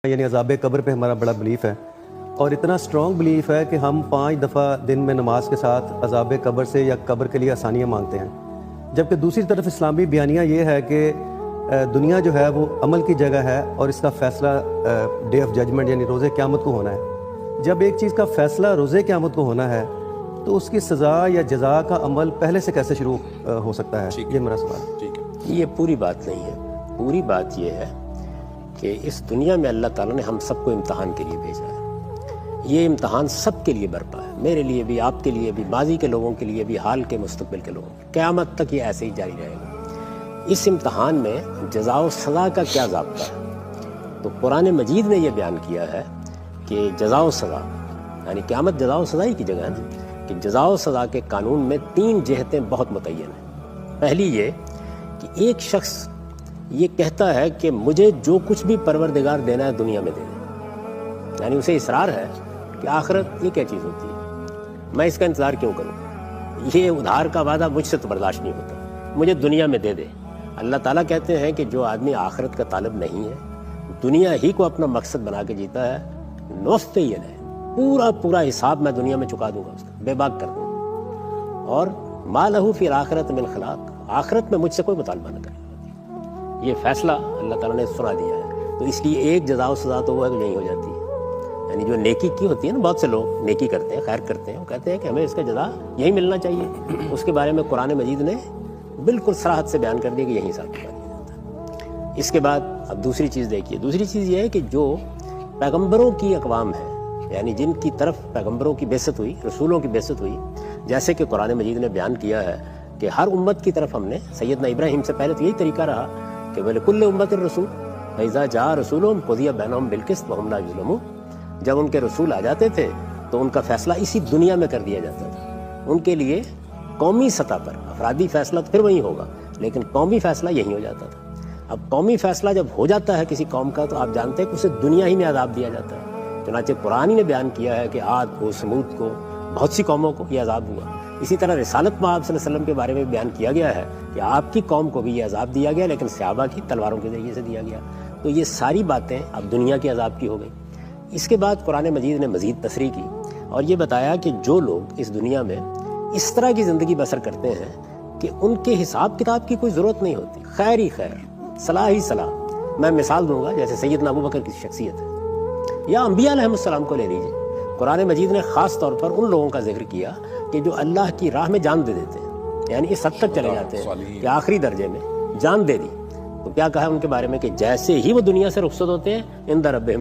یعنی عذاب قبر پہ ہمارا بڑا بلیف ہے، اور اتنا سٹرونگ بلیف ہے کہ ہم 5 دفعہ دن میں نماز کے ساتھ عذاب قبر سے یا قبر کے لیے آسانیاں مانگتے ہیں. جبکہ دوسری طرف اسلامی بیانیہ یہ ہے کہ دنیا جو ہے وہ عمل کی جگہ ہے اور اس کا فیصلہ ڈے آف ججمنٹ یعنی روز قیامت کو ہونا ہے. جب ایک چیز کا فیصلہ روز قیامت کو ہونا ہے تو اس کی سزا یا جزا کا عمل پہلے سے کیسے شروع ہو سکتا ہے؟ یہ میرا سوال ہے. یہ پوری بات نہیں ہے. پوری بات یہ ہے کہ اس دنیا میں اللہ تعالیٰ نے ہم سب کو امتحان کے لیے بھیجا ہے. یہ امتحان سب کے لیے برپا ہے، میرے لیے بھی، آپ کے لیے بھی، ماضی کے لوگوں کے لیے بھی، حال کے مستقبل کے لوگوں کے، قیامت تک یہ ایسے ہی جاری رہے گا. اس امتحان میں جزا و سزا کا کیا ضابطہ ہے؟ تو قرآن مجید نے یہ بیان کیا ہے کہ جزا و سزا یعنی قیامت جزا و سزا ہی کی جگہ ہے نا، کہ جزا و سزا کے قانون میں 3 جہتیں بہت متعین ہیں. پہلی یہ کہ ایک شخص یہ کہتا ہے کہ مجھے جو کچھ بھی پروردگار دینا ہے دنیا میں دے دے، یعنی اسے اصرار ہے کہ آخرت یہ کیا چیز ہوتی ہے، میں اس کا انتظار کیوں کروں، یہ ادھار کا وعدہ مجھ سے تو برداشت نہیں ہوتا، مجھے دنیا میں دے دے. اللہ تعالیٰ کہتے ہیں کہ جو آدمی آخرت کا طالب نہیں ہے، دنیا ہی کو اپنا مقصد بنا کے جیتا ہے، نوست یہ ہے، پورا حساب میں دنیا میں چکا دوں گا، اس کا بے باک کر دوں گا، اور ما لہ فی الآخرۃ من خلاق، آخرت میں مجھ سے کوئی مطالبہ نہ کرے. یہ فیصلہ اللہ تعالیٰ نے سنا دیا ہے. تو اس لیے ایک جزا و سزا تو وہ ہے کہ نہیں ہو جاتی ہے. یعنی جو نیکی کی ہوتی ہے نا، بہت سے لوگ نیکی کرتے ہیں، خیر کرتے ہیں، وہ کہتے ہیں کہ ہمیں اس کا جزا یہی ملنا چاہیے. اس کے بارے میں قرآن مجید نے بالکل صراحت سے بیان کر دیا کہ یہی حساب کیا جاتا ہے. اس کے بعد اب دوسری چیز دیکھیے. دوسری چیز یہ ہے کہ جو پیغمبروں کی اقوام ہے، یعنی جن کی طرف پیغمبروں کی بعثت ہوئی، رسولوں کی بعثت ہوئی، جیسے کہ قرآن مجید نے بیان کیا ہے کہ ہر امت کی طرف ہم نے، سیدنا ابراہیم سے پہلے تو یہی طریقہ رہا کہ وَلِكُلِّ أُمَّةٍ رَسُولٌ فَإِذَا جَاءَ رَسُولُهُمْ قُضِيَ بَيْنَهُمْ بِالْقِسْطِ وَهُمْ لَا يُظْلَمُونَ. جب ان کے رسول آ جاتے تھے تو ان کا فیصلہ اسی دنیا میں کر دیا جاتا تھا. ان کے لیے قومی سطح پر افرادی فیصلہ تو پھر وہیں ہوگا، لیکن قومی فیصلہ یہی ہو جاتا تھا. اب قومی فیصلہ جب ہو جاتا ہے کسی قوم کا تو آپ جانتے ہیں کہ اسے دنیا ہی میں عذاب دیا جاتا ہے. چنانچہ قرآن ہی نے بیان کیا ہے کہ عاد کو، سمود کو، بہت سی قوموں کو یہ عذاب ہوا. اسی طرح رسالت میں آپ صلی اللہ علیہ وسلم کے بارے میں بیان کیا گیا ہے کہ آپ کی قوم کو بھی یہ عذاب دیا گیا، لیکن صحابہ کی تلواروں کے ذریعے سے دیا گیا. تو یہ ساری باتیں اب دنیا کے عذاب کی ہو گئی. اس کے بعد قرآن مجید نے مزید تصریح کی اور یہ بتایا کہ جو لوگ اس دنیا میں اس طرح کی زندگی بسر کرتے ہیں کہ ان کے حساب کتاب کی کوئی ضرورت نہیں ہوتی، خیر ہی خیر، صلاح ہی صلاح. میں مثال دوں گا، جیسے سیدنا ابو بکر کی شخصیت ہے، یا انبیاء علیہ السلام کو لے لیجیے. قرآن مجید نے خاص طور پر ان لوگوں کا ذکر کیا کہ جو اللہ کی راہ میں جان دے دیتے ہیں، یعنی اس حد تک چلے جاتے ہیں کہ آخری درجے میں جان دے دی. تو کیا کہا ان کے بارے میں کہ جیسے ہی وہ دنیا سے رخصت ہوتے ہیں عند ربہم